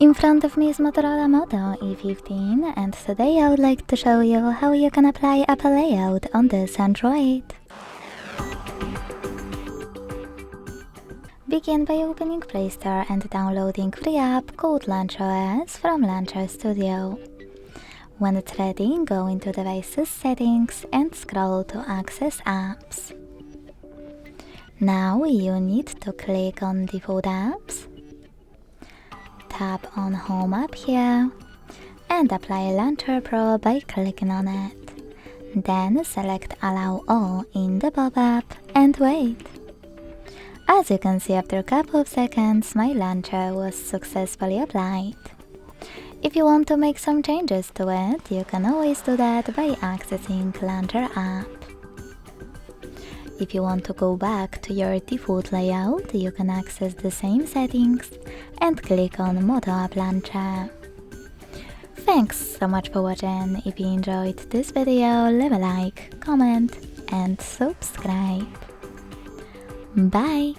In front of me is Motorola Moto E15, and today I would like to show you how you can apply Apple layout on this Android. Begin by opening Play Store and downloading free app called LaunchOS from Launcher Studio. When it's ready, go into Devices Settings and scroll to Access Apps. Now you need to click on Default Apps, tap on Home app here, and apply Launcher Pro by clicking on it. Then select Allow All in the pop-up and wait. As you can see, after a couple of seconds, my launcher was successfully applied. If you want to make some changes to it, you can always do that by accessing Launcher app. If you want to go back to your default layout, you can access the same settings and click on Moto App Launcher. Thanks so much for watching. If you enjoyed this video, leave a like, comment and subscribe. Bye!